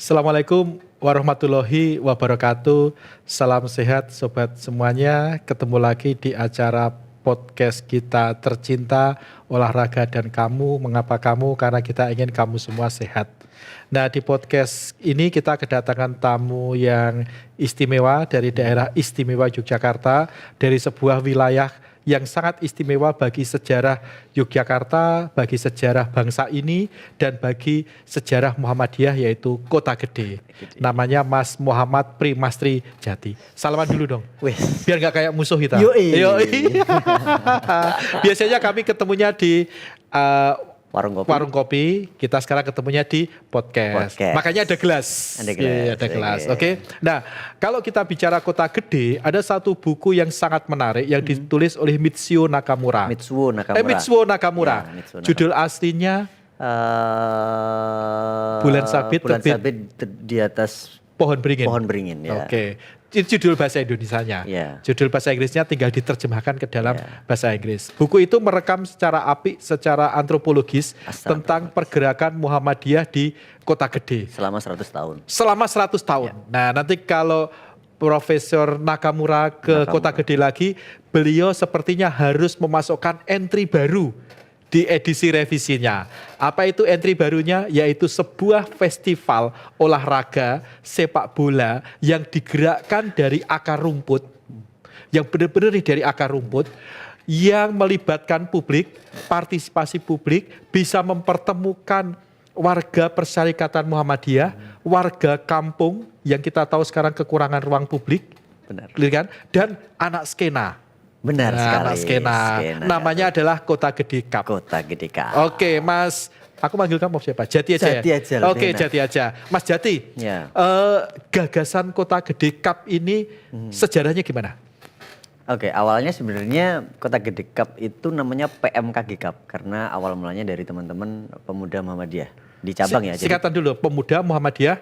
Assalamualaikum warahmatullahi wabarakatuh. Salam sehat sobat semuanya. Ketemu lagi di acara podcast kita tercinta, olahraga dan kamu. Mengapa kamu? Karena kita ingin kamu semua sehat. Nah, di podcast ini kita kedatangan tamu yang istimewa dari daerah istimewa Yogyakarta, dari sebuah wilayah yang sangat istimewa bagi sejarah Yogyakarta, bagi sejarah bangsa ini, dan bagi sejarah Muhammadiyah, yaitu Kota Gede. Namanya Mas Muhammad Primastri Jati. Salaman dulu dong, biar gak kayak musuh kita. Yoi. Biasanya kami ketemunya di warung kopi. Kita sekarang ketemunya di podcast. Makanya ada gelas. Ada gelas. Oke. Nah, kalau kita bicara Kota Gede, ada satu buku yang sangat menarik yang ditulis oleh Mitsuo Nakamura. Mitsuo Nakamura. Judul aslinya Bulan Sabit di atas Pohon Beringin. Ya. Oke. Itu judul bahasa Indonesianya. Yeah. Judul bahasa Inggrisnya tinggal diterjemahkan ke dalam bahasa Inggris. Buku itu merekam secara apik, secara antropologis tentang pergerakan Muhammadiyah di Kota Gede. Selama 100 tahun. Selama 100 tahun. Yeah. Nah, nanti kalau Profesor Nakamura ke Kota Gede lagi, beliau sepertinya harus memasukkan entry baru di edisi revisinya. Apa itu entry barunya? Yaitu sebuah festival olahraga sepak bola yang digerakkan dari akar rumput, yang benar-benar dari akar rumput, yang melibatkan publik, partisipasi publik, bisa mempertemukan warga persyarikatan Muhammadiyah, warga kampung yang kita tahu sekarang kekurangan ruang publik, benar, kan? Dan anak skena. Benar sekali. Anak skena. Namanya adalah Kota Gede Cup. Kota Gede Cup. Oke, Mas. Aku manggil kamu siapa? Jati aja. Jati aja. Oke, Jati aja. Mas Jati. Ya. Gagasan Kota Gede Cup ini sejarahnya gimana? Oke, awalnya sebenarnya Kota Gede Cup itu namanya PMKG Cup karena awal mulanya dari teman-teman pemuda Muhammadiyah di cabang ya. Singkatan dulu, Pemuda Muhammadiyah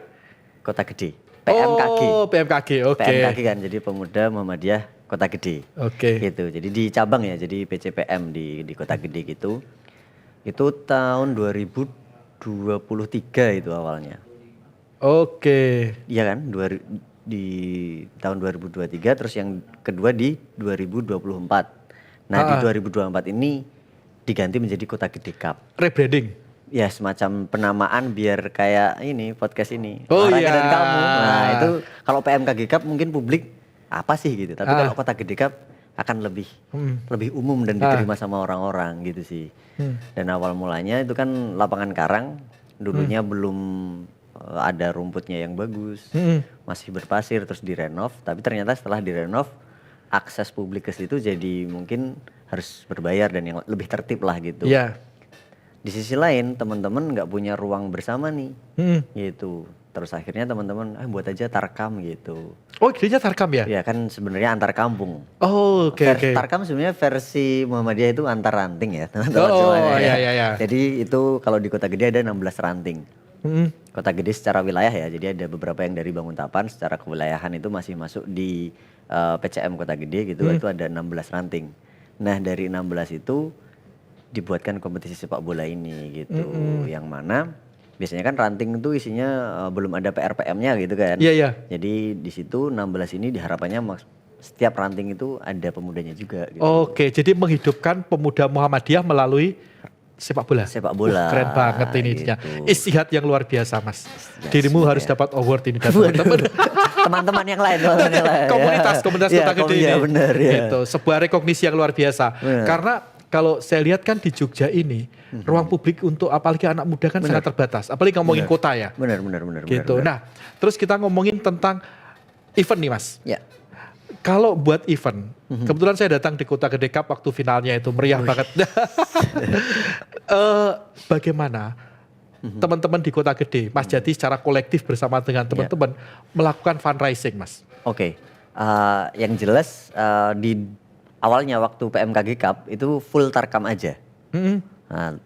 Kota Gede. PMKG. Oh, PMKG. Oke. PMKG kan, jadi Pemuda Muhammadiyah Kota Gede. Oke. Gitu. Jadi di cabang ya, jadi PCPM di Kota Gede gitu. Itu tahun 2023 itu awalnya. Oke. Iya kan? Di tahun 2023, terus yang kedua di 2024. Nah, di 2024 ini diganti menjadi Kota Gede Cup. Rebranding. Ya, semacam penamaan biar kayak ini podcast ini. Oh Olahraga iya. dan kamu. Nah, itu kalau PMKG Cup mungkin publik apa sih gitu. Tapi kalau Kota Gede Cup akan lebih umum dan diterima sama orang-orang gitu sih. Dan awal mulanya itu kan lapangan karang, dulunya belum ada rumputnya yang bagus, masih berpasir, terus direnov. Tapi ternyata setelah direnov, akses publik ke situ jadi mungkin harus berbayar dan yang lebih tertib lah gitu. Iya. Di sisi lain teman-teman nggak punya ruang bersama nih, gitu. Terus akhirnya teman-teman buat aja tarkam gitu. Oh, gedenya tarkam ya? Ya kan sebenarnya antar kampung. Oh, oke. Tarkam sebenarnya versi Muhammadiyah itu antar ranting ya, teman-teman semuanya. Iya. Jadi itu kalau di Kota Gede ada 16 ranting. Kota Gede secara wilayah ya, jadi ada beberapa yang dari Banguntapan secara kewilayahan itu masih masuk di PCM Kota Gede gitu, itu ada 16 ranting. Nah, dari 16 itu dibuatkan kompetisi sepak bola ini gitu, yang mana biasanya kan ranting itu isinya belum ada PRPM-nya gitu kan. Iya. Jadi di situ 16 ini diharapannya setiap ranting itu ada pemudanya juga gitu. Oke, jadi menghidupkan pemuda Muhammadiyah melalui sepak bola. Keren banget ini gitu. Istihad yang luar biasa, Mas. Dirimu harus dapat award ini dari teman-teman. Teman-teman yang lain. Komunitas Kota Gede ini. Bener, ya. Gitu. Sebuah rekognisi yang luar biasa. Bener. Karena kalau saya lihat kan di Jogja ini ruang publik untuk apalagi anak muda kan sangat terbatas. Apalagi ngomongin kota ya. Benar. Gitu. Nah, terus kita ngomongin tentang event nih, Mas. Ya. Kalau buat event, kebetulan saya datang di Kota Gede Cup waktu finalnya itu meriah banget. Bagaimana teman-teman di Kota Gede, Mas Jati secara kolektif bersama dengan teman-teman melakukan fundraising, Mas? Oke. Yang jelas di awalnya waktu PMKG Cup itu full tarkam aja. Nah,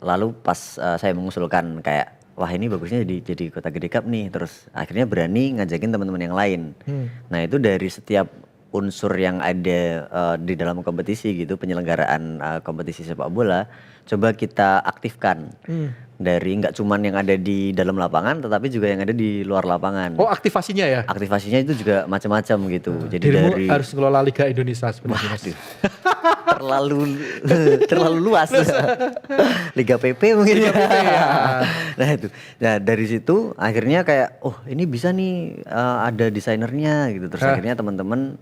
lalu pas saya mengusulkan kayak wah ini bagusnya jadi Kota Gede Cup nih, terus akhirnya berani ngajakin teman-teman yang lain. Nah itu dari setiap unsur yang ada di dalam kompetisi gitu, penyelenggaraan kompetisi sepak bola, coba kita aktifkan. Dari nggak cuman yang ada di dalam lapangan, tetapi juga yang ada di luar lapangan. Oh, aktivasinya ya? Aktivasinya itu juga macam-macam gitu. Jadi Dirimu dari harus ngelola Liga Indonesia sebenarnya, Mas. terlalu terlalu luas. Liga PP mungkin. Liga PP ya. Nah itu. Nah dari situ akhirnya kayak oh ini bisa nih ada desainernya gitu. Terus akhirnya teman-teman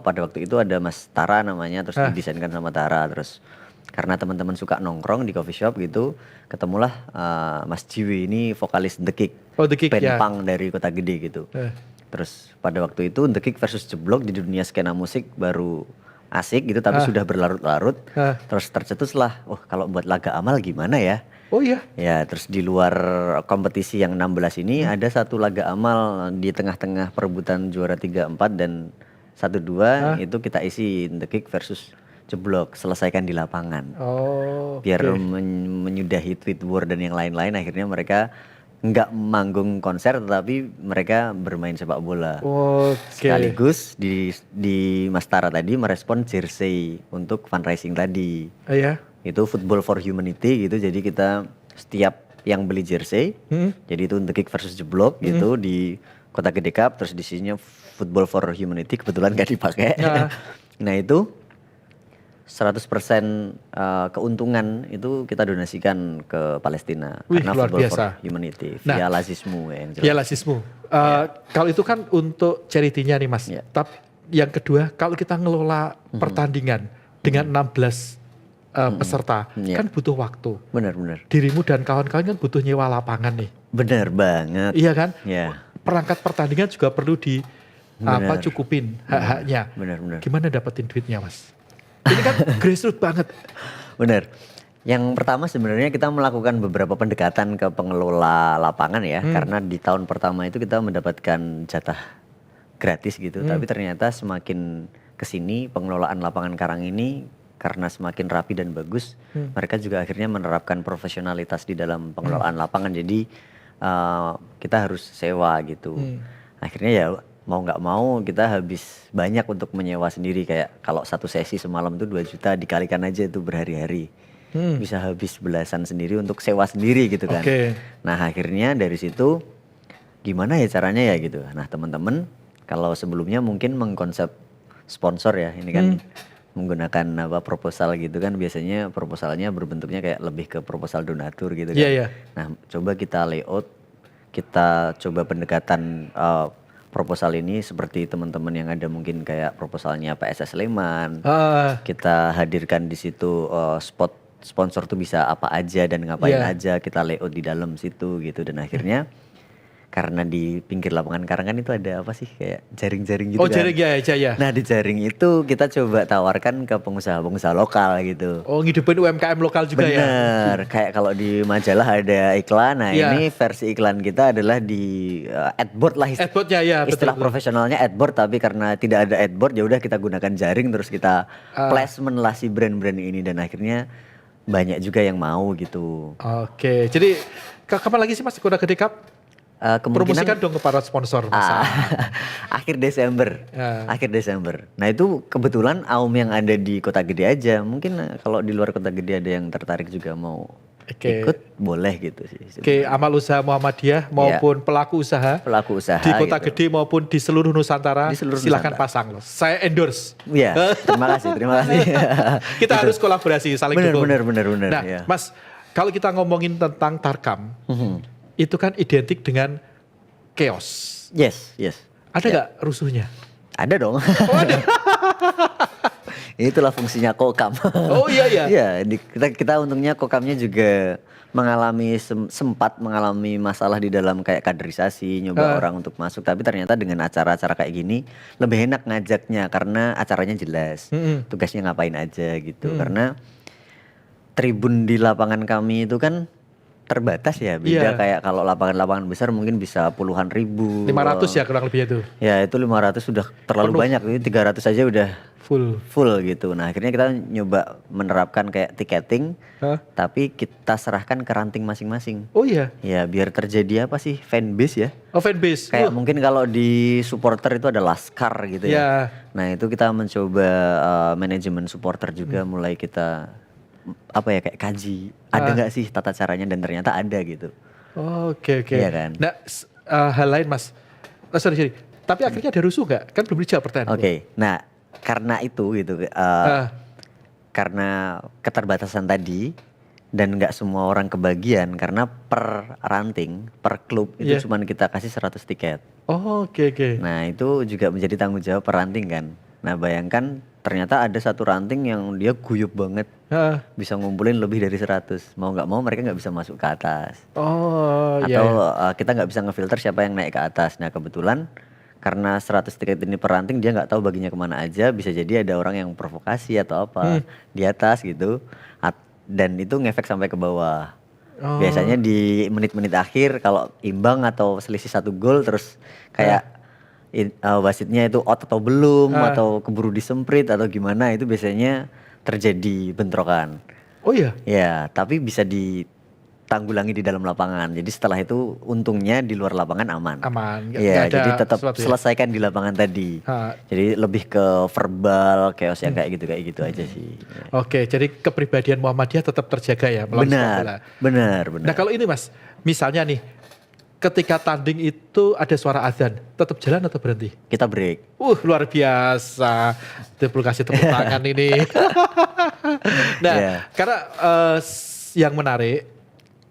pada waktu itu ada Mas Tara namanya, terus didesainkan sama Tara. Terus karena teman-teman suka nongkrong di coffee shop gitu, ketemulah Mas Jiwi ini vokalis The Kick. Oh, The Kick, band ya. punk dari Kota Gede gitu. Terus pada waktu itu The Kick versus Jeblok di dunia skena musik baru asik gitu, tapi sudah berlarut-larut. Terus tercetuslah, oh kalau buat laga amal gimana ya? Oh iya? Ya terus di luar kompetisi yang 16 ini ada satu laga amal di tengah-tengah perebutan juara 3-4 dan 1-2 itu kita isi The Kick versus Jeblok, selesaikan di lapangan. Oh. Biar menyudahi tweet war dan yang lain-lain, akhirnya mereka nggak manggung konser tetapi mereka bermain sepak bola. Sekaligus di Mas Tara tadi merespon jersey untuk fundraising tadi. Iya. Itu Football for Humanity gitu. Jadi kita setiap yang beli jersey, jadi itu The Kick versus Jeblok gitu di Kota Gede Cup, terus di sininya Football for Humanity kebetulan gak dipakai. Nah itu 100% keuntungan itu kita donasikan ke Palestina. Karena luar Football biasa. for Humanity via Lazismu yang jelas. Via Lazismu. Kalau itu kan untuk charity-nya nih Mas. Tapi yang kedua, kalau kita ngelola pertandingan dengan 16 peserta, kan butuh waktu. Benar. Dirimu dan kawan-kawan kan butuh nyewa lapangan nih. Benar banget. Iya kan? Ya. Perangkat pertandingan juga perlu cukupin hak-haknya. Benar. Gimana dapetin duitnya Mas? Ini kan grassroots banget. Benar. Yang pertama sebenarnya kita melakukan beberapa pendekatan ke pengelola lapangan ya. Karena di tahun pertama itu kita mendapatkan jatah gratis gitu. Tapi ternyata semakin kesini pengelolaan lapangan Karang ini karena semakin rapi dan bagus. Mereka juga akhirnya menerapkan profesionalitas di dalam pengelolaan lapangan. Jadi kita harus sewa gitu. Akhirnya ya mau nggak mau kita habis banyak untuk menyewa sendiri. Kayak kalau satu sesi semalam itu 2 juta dikalikan aja itu berhari-hari. Bisa habis belasan sendiri untuk sewa sendiri gitu kan. Nah akhirnya dari situ gimana ya caranya ya gitu. Nah teman-teman kalau sebelumnya mungkin mengkonsep sponsor ya. Ini kan menggunakan proposal gitu kan. Biasanya proposalnya berbentuknya kayak lebih ke proposal donatur gitu kan. Nah coba kita layout, kita coba pendekatan proposal ini seperti teman-teman yang ada mungkin kayak proposalnya PSS Sleman. Kita hadirkan di situ spot sponsor tuh bisa apa aja dan ngapain aja, kita layout di dalam situ gitu. Dan akhirnya karena di pinggir lapangan Karang kan itu ada apa sih kayak jaring-jaring gitu kan. Jaring ya. Nah di jaring itu kita coba tawarkan ke pengusaha-pengusaha lokal gitu. Oh ngidupin UMKM lokal juga ya. Bener, kayak kalau di majalah ada iklan. Nah ini versi iklan kita adalah di adboard lah. Adboardnya ya. Istilah profesionalnya adboard, tapi karena tidak ada adboard ya udah kita gunakan jaring terus kita placement lah si brand-brand ini. Dan akhirnya banyak juga yang mau gitu. Oke, jadi kapan lagi sih Mas Kota Gede Cup? Promosikan dong ke para sponsor Mas. Akhir Desember. Akhir Desember. Nah itu kebetulan Aum yang ada di Kota Gede aja. Mungkin kalau di luar Kota Gede ada yang tertarik juga mau ikut, boleh gitu sih. Amal usaha Muhammadiyah maupun pelaku usaha di Kota Gede maupun di seluruh Nusantara, silahkan Nusantara. pasang loh. Saya endorse. Iya, terima kasih. Kita harus kolaborasi, saling dukung. Bener. Nah, Mas, kalau kita ngomongin tentang Tarkam, itu kan identik dengan chaos. Yes. Ada nggak rusuhnya? Ada dong. Oh ada. Itulah fungsinya kokam. Oh iya. Iya, kita untungnya kokamnya juga sempat mengalami masalah di dalam kayak kaderisasi, nyoba orang untuk masuk. Tapi ternyata dengan acara-acara kayak gini lebih enak ngajaknya karena acaranya jelas. Tugasnya ngapain aja gitu. Karena tribun di lapangan kami itu kan terbatas ya, beda kayak kalau lapangan-lapangan besar mungkin bisa puluhan ribu. 500 ya kurang lebih itu. Ya itu 500 sudah terlalu banyak, ini 300 aja udah full gitu. Nah akhirnya kita nyoba menerapkan kayak tiketing, tapi kita serahkan ke ranting masing-masing. Oh iya? Ya biar terjadi apa sih, fanbase ya. Oh fanbase. Kayak mungkin kalau di supporter itu ada laskar gitu ya. Nah itu kita mencoba manajemen supporter juga, mulai kita apa ya kayak kaji ada nggak sih tata caranya, dan ternyata ada gitu. Oke. Iya kan. Nah, hal lain Mas. Sorry. Tapi akhirnya ada rusuh nggak? Kan belum dijawab pertanyaan. Oke. Nah, karena itu gitu, karena keterbatasan tadi dan nggak semua orang kebagian, karena per ranting, per klub itu cuma kita kasih 100 tiket. Oke. Nah, itu juga menjadi tanggung jawab per ranting kan. Nah, bayangkan ternyata ada satu ranting yang dia guyup banget, bisa ngumpulin lebih dari 100. Mau nggak mau mereka nggak bisa masuk ke atas. Atau kita nggak bisa ngefilter siapa yang naik ke atas. Nah, kebetulan karena 100 tiket ini per ranting, dia nggak tahu baginya kemana aja. Bisa jadi ada orang yang provokasi atau apa di atas gitu, dan itu ngefek sampai ke bawah. Biasanya di menit-menit akhir kalau imbang atau selisih 1 gol, terus kayak wasitnya itu out atau belum, atau keburu disemprit atau gimana, itu biasanya terjadi bentrokan. Oh iya? Ya, tapi bisa ditanggulangi di dalam lapangan. Jadi setelah itu untungnya di luar lapangan aman. Iya, jadi tetap selesaikan di lapangan tadi. Jadi lebih ke verbal, chaos yang kayak gitu aja sih. Oke, jadi kepribadian Muhammadiyah tetap terjaga ya melalui sepak bola. Benar. Nah, kalau ini Mas, misalnya nih, ketika tanding itu ada suara azan, tetap jalan atau berhenti? Kita break. Luar biasa. Tepuk tangan ini. Nah, karena yang menarik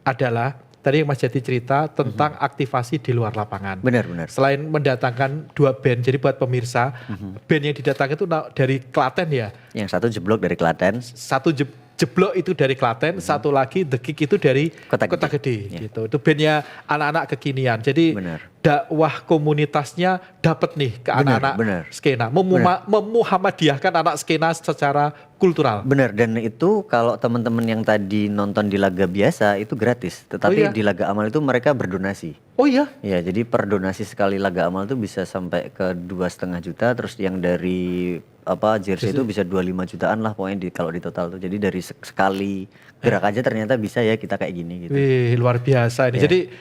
adalah tadi yang Mas Jati cerita tentang aktivasi di luar lapangan. Benar. Selain mendatangkan 2 band, jadi buat pemirsa, band yang didatangkan itu dari Klaten ya? Yang satu jeblok dari Klaten. Satu jeblok itu dari Klaten, satu lagi The Kick itu dari Kota Gede. Gitu. Itu bandnya anak-anak kekinian. Jadi dakwah komunitasnya dapat nih ke anak-anak skena. Memuhammadiyahkan anak skena secara kultural. Benar, dan itu kalau teman-teman yang tadi nonton di laga biasa itu gratis. Tetapi di laga amal itu mereka berdonasi. Oh iya? Ya, jadi per donasi sekali laga amal itu bisa sampai ke 2,5 juta. Terus yang dari jersey itu bisa 25 jutaan lah pokoknya kalau di total tuh. Jadi dari sekali gerak aja ternyata bisa ya kita kayak gini gitu. Wih, luar biasa ini. Jadi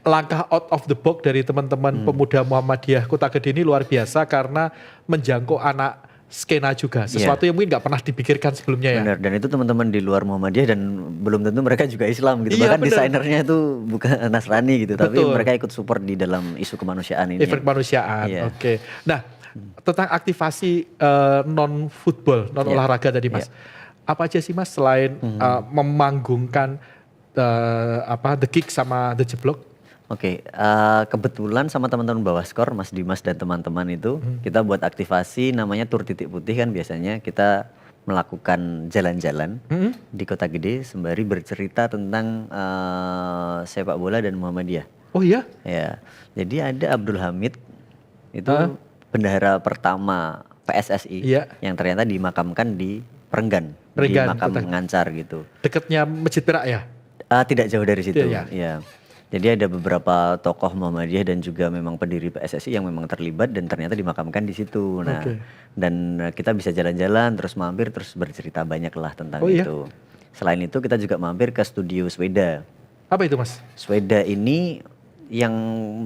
langkah out of the box dari teman-teman pemuda Muhammadiyah Kota Gede ini luar biasa karena menjangkau anak skena juga, sesuatu yang mungkin nggak pernah dipikirkan sebelumnya ya. Benar, dan itu teman-teman di luar Muhammadiyah dan belum tentu mereka juga Islam gitu. Bahkan desainernya itu bukan Nasrani gitu, tapi mereka ikut support di dalam isu kemanusiaan ini. Event kemanusiaan, oke. Nah, tentang aktivasi non football, non olahraga tadi Mas, apa aja sih Mas selain memanggungkan The Kick sama The Jeblok? Oke, kebetulan sama teman-teman Bawaskor, Mas Dimas dan teman-teman itu kita buat aktivasi namanya Tur Titik Putih kan. Biasanya kita melakukan jalan-jalan di Kota Gede sembari bercerita tentang sepak bola dan Muhammadiyah. Oh iya? Ya, jadi ada Abdul Hamid itu bendahara pertama PSSI yang ternyata dimakamkan di Perenggan di makam Ngancar gitu. Dekatnya Masjid Perak ya? Tidak jauh dari situ. Ya. Jadi ada beberapa tokoh Muhammadiyah dan juga memang pendiri PSSI yang memang terlibat dan ternyata dimakamkan di situ. Nah, dan kita bisa jalan-jalan terus mampir terus bercerita banyak lah tentang itu. Selain itu kita juga mampir ke studio Sweda. Apa itu Mas? Sweda ini yang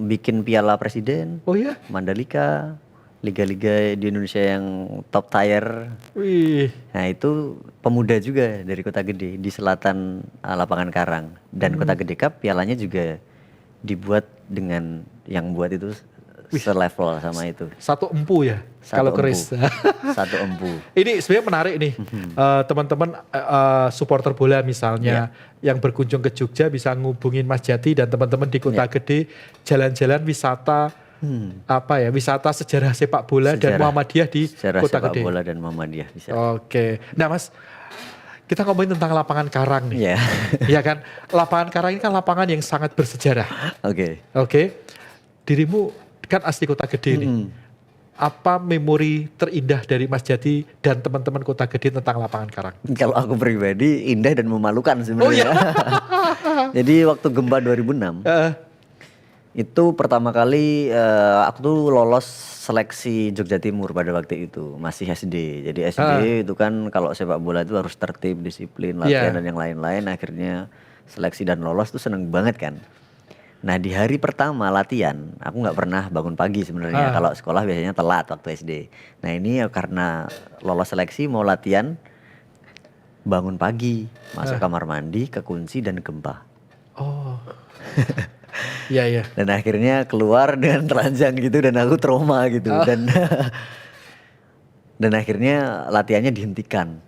bikin Piala Presiden. Oh iya? Mandalika, liga-liga di Indonesia yang top tier. Wih. Nah itu pemuda juga dari Kota Gede di selatan lapangan Karang. Dan Kota Gede Cup pialanya juga dibuat dengan yang buat itu selevel sama itu. Satu empu ya? Kalau keris. Satu empu. Ini sebenarnya menarik nih. Teman-teman supporter bola misalnya yang berkunjung ke Jogja bisa ngubungin Mas Jati dan teman-teman di Kota Gede jalan-jalan wisata wisata sejarah sepak bola dan Muhammadiyah di Kota Gede. Sepak bola dan Muhammadiyah bisa. Oke. Nah Mas, kita ngomongin tentang lapangan Karang nih. Iya kan? Lapangan Karang ini kan lapangan yang sangat bersejarah. Oke. Dirimu kan asli Kota Gede nih. Apa memori terindah dari Mas Jati dan teman-teman Kota Gede tentang lapangan Karang? Kalau aku pribadi indah dan memalukan sebenarnya. Oh iya. Jadi waktu gempa 2006 itu pertama kali aku tuh lolos seleksi Jogja Timur pada waktu itu, masih SD. Jadi SD itu kan kalau sepak bola itu harus tertib, disiplin, latihan dan yang lain-lain. Akhirnya seleksi dan lolos tuh seneng banget kan. Nah di hari pertama latihan, aku nggak pernah bangun pagi sebenarnya. Kalau sekolah biasanya telat waktu SD. Nah ini ya karena lolos seleksi mau latihan, bangun pagi, masuk kamar mandi, kekunci dan gempa. Oh. Iya, iya. Dan akhirnya keluar dengan telanjang gitu dan aku trauma gitu dan akhirnya latihannya dihentikan.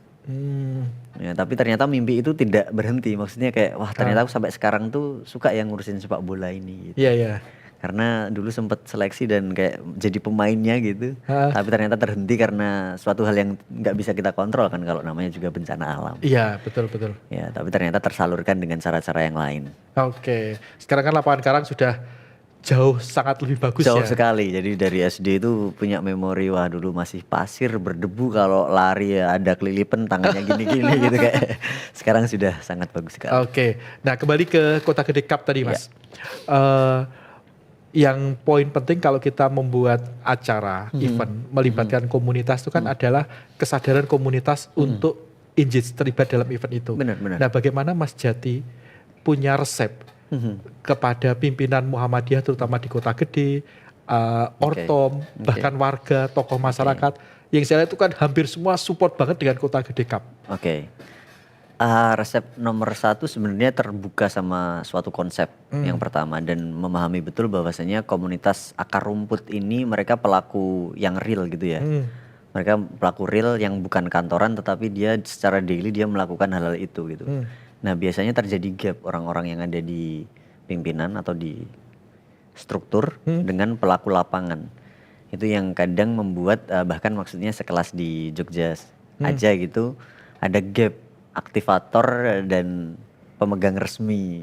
Ya, tapi ternyata mimpi itu tidak berhenti. Maksudnya kayak wah ternyata aku sampai sekarang tuh suka yang ngurusin sepak bola ini gitu. Iya, iya. Karena dulu sempat seleksi dan kayak jadi pemainnya gitu. Tapi ternyata terhenti karena suatu hal yang nggak bisa kita kontrol kan kalau namanya juga bencana alam. Iya, betul, betul. Ya, tapi ternyata tersalurkan dengan cara-cara yang lain. Oke. Sekarang kan lapangan Karang sudah jauh sangat lebih bagus Jauh ya. sekali. Jadi dari SD itu punya memori wah dulu masih pasir berdebu kalau lari ya ada kelilipan tangannya gini-gini gitu kayak. Sekarang sudah sangat bagus sekali. Oke. Nah, kembali ke Kota Gede Cup tadi, Mas. Yang poin penting kalau kita membuat acara event melibatkan komunitas itu kan adalah kesadaran komunitas untuk engage terlibat dalam event itu. Benar. Nah, bagaimana Mas Jati punya resep kepada pimpinan Muhammadiyah terutama di Kota Gede, Ortom, bahkan warga, tokoh masyarakat yang saya lihat itu kan hampir semua support banget dengan Kota Gede Cup. Oke. Resep nomor 1 sebenarnya terbuka sama suatu konsep yang pertama dan memahami betul bahwasanya komunitas akar rumput ini mereka pelaku yang real gitu ya. Mereka pelaku real yang bukan kantoran tetapi dia secara daily dia melakukan hal-hal itu gitu. Nah biasanya terjadi gap orang-orang yang ada di pimpinan atau di struktur dengan pelaku lapangan. Itu yang kadang membuat bahkan maksudnya sekelas di Jogja aja gitu ada gap aktivator dan pemegang resmi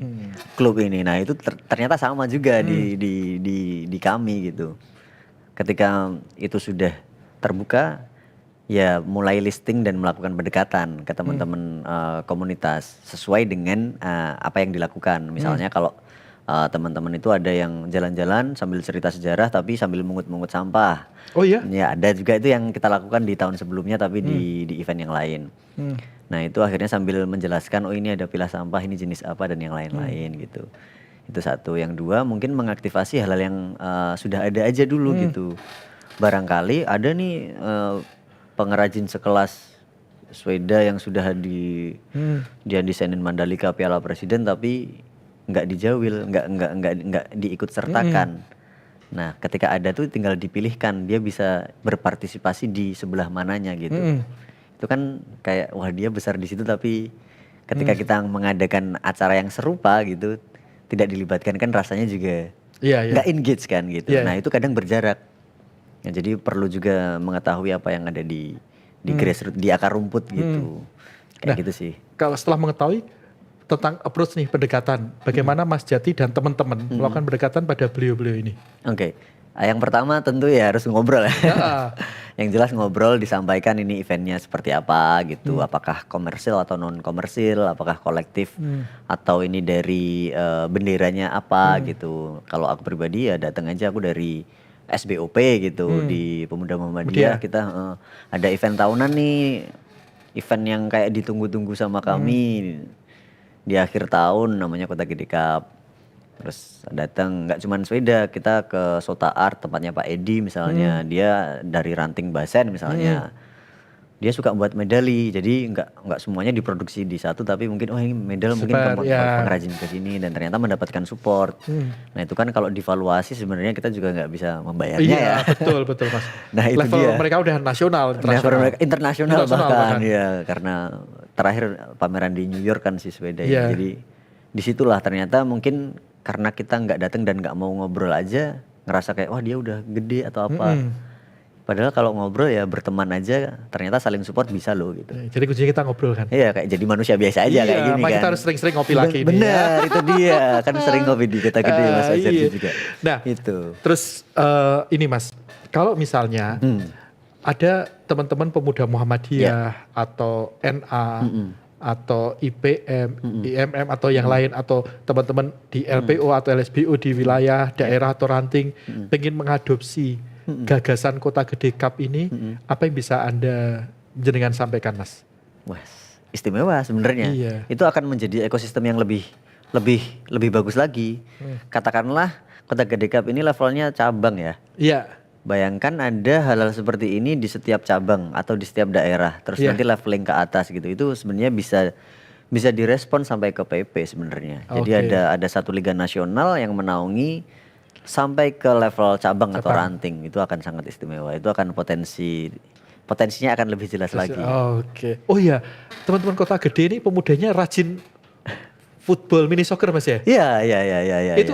klub ini. Nah itu ternyata sama juga di kami gitu. Ketika itu sudah terbuka, ya mulai listing dan melakukan pendekatan ke teman-teman komunitas sesuai dengan apa yang dilakukan. Misalnya kalau teman-teman itu ada yang jalan-jalan sambil cerita sejarah tapi sambil mungut-mungut sampah. Oh iya? Ya ada juga itu yang kita lakukan di tahun sebelumnya tapi di event yang lain. Nah itu akhirnya sambil menjelaskan oh ini ada pilah sampah ini jenis apa dan yang lain-lain gitu. Itu satu. Yang dua mungkin mengaktifasi hal-hal yang sudah ada aja dulu gitu. Barangkali ada nih pengrajin sekelas Sweda yang sudah dia desainin Mandalika Piala Presiden tapi nggak dijawil, nggak diikut sertakan. Nah ketika ada tuh tinggal dipilihkan dia bisa berpartisipasi di sebelah mananya gitu. Itu kan kayak wah dia besar di situ tapi ketika kita mengadakan acara yang serupa gitu tidak dilibatkan kan rasanya juga nggak engage kan gitu. Nah itu kadang berjarak. Ya, jadi perlu juga mengetahui apa yang ada di grassroots di akar rumput gitu. Kayak gitu sih. Kalau setelah mengetahui tentang approach nih pendekatan, bagaimana Mas Jati dan teman-teman melakukan pendekatan pada beliau-beliau ini? Oke. Yang pertama tentu ya harus ngobrol ya. Yang jelas ngobrol disampaikan ini eventnya seperti apa gitu. Apakah komersil atau non komersil, apakah kolektif atau ini dari benderanya apa gitu. Kalau aku pribadi ya datang aja aku dari SBOP gitu di Pemuda Muhammadiyah kita ada event tahunan nih. Event yang kayak ditunggu-tunggu sama kami di akhir tahun namanya Kota Gede Cup. Terus datang nggak cuman Sweda, kita ke Sota Art tempatnya Pak Edi misalnya, dia dari ranting Basen misalnya, dia suka buat medali, jadi nggak semuanya diproduksi di satu, tapi mungkin oh ini medal mungkin pengrajin ke sini dan ternyata mendapatkan support. Nah itu kan kalau divaluasi sebenarnya kita juga nggak bisa membayarnya ya. Betul Mas. Nah itu level dia. Mereka udah nasional, internasional bahkan ya karena terakhir pameran di New York kan si Sweda ya. Jadi disitulah ternyata mungkin karena kita nggak datang dan nggak mau ngobrol aja ngerasa kayak wah dia udah gede atau apa. Padahal kalau ngobrol ya berteman aja ternyata saling support bisa loh gitu. Jadi kuncinya kita ngobrol kan. Iya kayak jadi manusia biasa aja kayak gini kan. Kita harus sering-sering ngopi lagi nih. Bener itu dia kan sering ngopi di Kota Gede Mas Azhar juga. Nah itu. Terus ini Mas kalau misalnya ada teman-teman pemuda Muhammadiyah atau NA atau IPM, IMM atau yang lain atau teman-teman di LPO atau LSBO di wilayah daerah atau ranting pengen mengadopsi gagasan Kota Gede Cup ini, apa yang bisa Anda jenengan sampaikan Mas? Wah, istimewa sebenarnya. Itu akan menjadi ekosistem yang lebih bagus lagi. Katakanlah Kota Gede Cup ini levelnya cabang ya. Iya. Bayangkan ada hal-hal seperti ini di setiap cabang atau di setiap daerah, terus nanti leveling ke atas gitu. Itu sebenarnya bisa direspon sampai ke PP sebenarnya. Jadi ada satu liga nasional yang menaungi sampai ke level cabang atau ranting. Itu akan sangat istimewa. Itu akan potensinya akan lebih jelas lagi. Oh iya, teman-teman Kota Gede ini pemudanya rajin football mini soccer Mas ya? Iya. Itu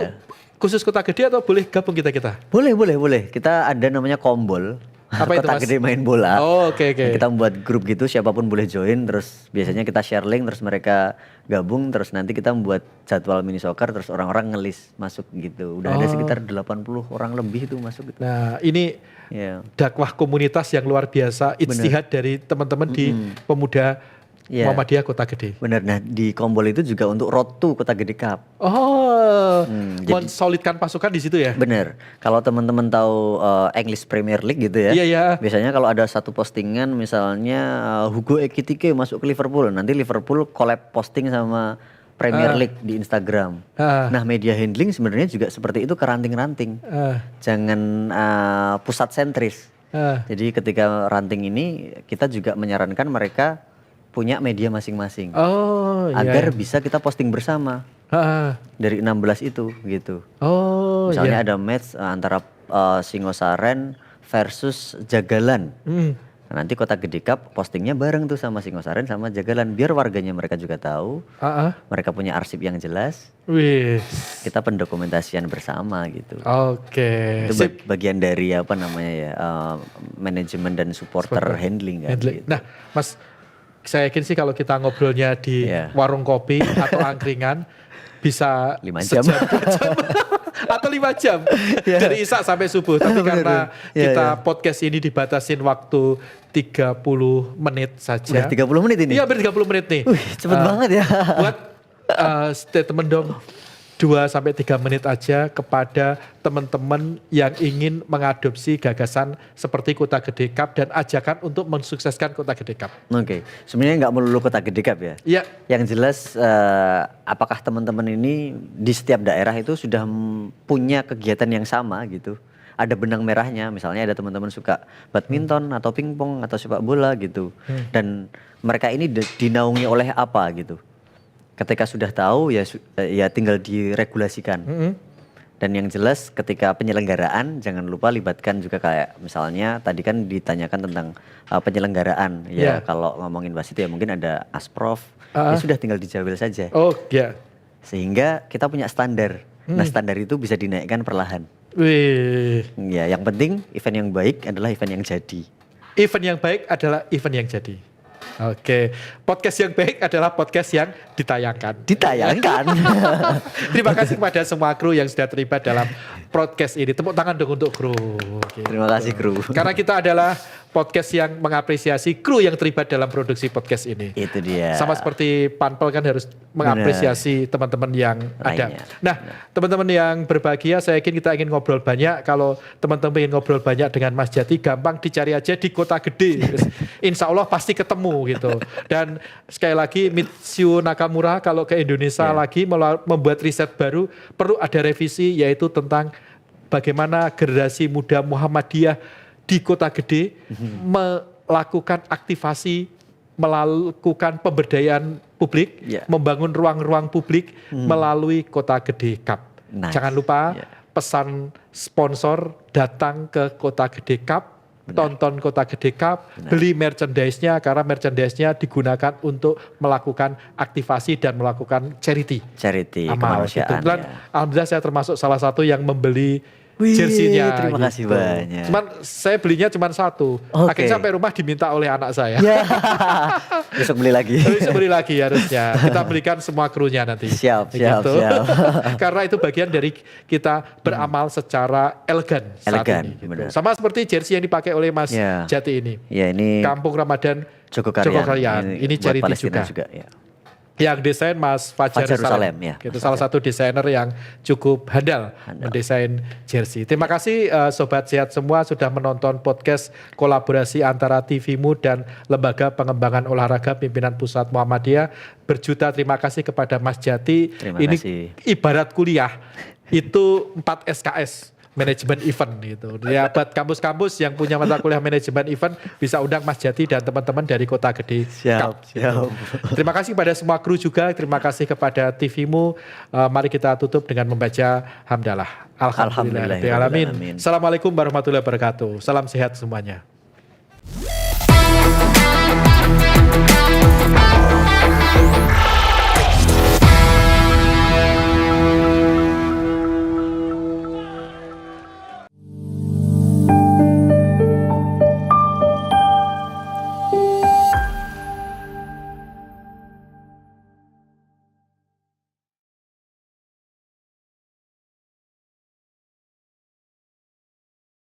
khusus Kota Gede atau boleh gabung kita? Boleh. Kita ada namanya Kombol. Apa Kota itu, Mas? Gede main bola. Oke. Kita membuat grup gitu, siapapun boleh join. Terus biasanya kita share link, terus mereka gabung. Terus nanti kita membuat jadwal mini soccer, terus orang-orang ngelis masuk gitu. Udah ada sekitar 80 orang lebih itu masuk gitu. Nah ini dakwah komunitas yang luar biasa, ijtihad dari teman-teman di pemuda Muhammadiyah Kota Gede. Benar. Nah di Kombol itu juga untuk Road to Kota Gede Cup. Mensolidkan pasukan di situ ya? Bener. Kalau teman-teman tahu English Premier League gitu ya. Iya. Biasanya kalau ada satu postingan misalnya Hugo Ekitike masuk ke Liverpool, nanti Liverpool collab posting sama Premier League di Instagram. Nah media handling sebenarnya juga seperti itu, ke ranting-ranting. Jangan pusat sentris. Jadi ketika ranting ini kita juga menyarankan mereka punya media masing-masing. Agar bisa kita posting bersama. Dari 16 itu gitu. Misalnya ada match antara Singosaren versus Jagalan. Nanti Kota Gede Cup postingnya bareng tuh sama Singosaren sama Jagalan, biar warganya mereka juga tahu. Mereka punya arsip yang jelas. Kita pendokumentasian bersama gitu. Itu bagian dari apa namanya ya, manajemen dan supporter handling kan. Gitu. Nah, Mas, saya yakin sih kalau kita ngobrolnya di warung kopi atau angkringan bisa 5 jam. Atau 5 jam dari Isya sampai subuh. Tapi karena kita podcast ini dibatasin waktu 30 menit saja. Udah 30 menit ini? Iya, hampir 30 menit nih. Cepet banget ya. Buat statement dong 2-3 menit aja kepada teman-teman yang ingin mengadopsi gagasan seperti Kota Gede Cup dan ajakan untuk mensukseskan Kota Gede Cup. Sebenarnya nggak melulu Kota Gede Cup ya. Iya. Yang jelas apakah teman-teman ini di setiap daerah itu sudah punya kegiatan yang sama gitu. Ada benang merahnya, misalnya ada teman-teman suka badminton atau pingpong atau sepak bola gitu. Dan mereka ini dinaungi oleh apa gitu. Ketika sudah tahu ya tinggal diregulasikan. Dan yang jelas ketika penyelenggaraan jangan lupa libatkan juga, kayak misalnya tadi kan ditanyakan tentang penyelenggaraan. Kalau ngomongin wasit ya mungkin ada Asprof. Ya sudah tinggal dijawel saja. Sehingga kita punya standar. Nah standar itu bisa dinaikkan perlahan. Ya yang penting event yang baik adalah event yang jadi. Event yang baik adalah event yang jadi. Podcast yang baik adalah podcast yang ditayangkan. Terima kasih kepada semua kru yang sudah terlibat dalam podcast ini. Tepuk tangan dong untuk kru. Terima kasih kru. Karena kita adalah podcast yang mengapresiasi kru yang terlibat dalam produksi podcast ini. Itu dia. Sama seperti Panpel kan harus mengapresiasi teman-teman yang ada. Nah, teman-teman yang berbahagia, saya yakin kita ingin ngobrol banyak. Kalau teman-teman ingin ngobrol banyak dengan Mas Jati, gampang dicari aja di Kota Gede. Insya Allah pasti ketemu gitu. Dan sekali lagi Mitsuyo Nakamura kalau ke Indonesia lagi membuat riset baru, perlu ada revisi, yaitu tentang bagaimana generasi muda Muhammadiyah di Kota Gede melakukan aktivasi, melakukan pemberdayaan publik, membangun ruang-ruang publik melalui Kota Gede Cup. Jangan lupa pesan sponsor, datang ke Kota Gede Cup, tonton Kota Gede Cup, beli merchandise-nya, karena merchandise-nya digunakan untuk melakukan aktivasi dan melakukan charity amal gitu. Dan alhamdulillah saya termasuk salah satu yang membeli jersey-nya. Terima kasih banyak. Cuman saya belinya cuma satu. Akhirnya sampai rumah diminta oleh anak saya. Besok beli lagi. Besok beli lagi harusnya. Kita belikan semua krunya nanti. Siap. Karena itu bagian dari kita beramal secara elegan saat ini. Gitu. Sama seperti jersey yang dipakai oleh Mas Jati ini. Ini Kampung Ramadan Jogokaryan. Ini charity juga. Yang desain Mas Fajar Rusalem. Itu salah satu desainer yang cukup handal mendesain jersey. Terima kasih Sobat Sehat semua sudah menonton podcast kolaborasi antara TVMU dan Lembaga Pengembangan Olahraga Pimpinan Pusat Muhammadiyah. Berjuta terima kasih kepada Mas Jati. Ini ibarat kuliah. Itu 4 SKS. manajemen event gitu. Ya buat kampus-kampus yang punya mata kuliah manajemen event bisa undang Mas Jati dan teman-teman dari Kota Gede. Siap. Terima kasih pada semua kru juga, terima kasih kepada TV-mu. Mari kita tutup dengan membaca hamdalah. Alhamdulillahirabbil alamin. Assalamualaikum warahmatullahi wabarakatuh. Salam sehat semuanya.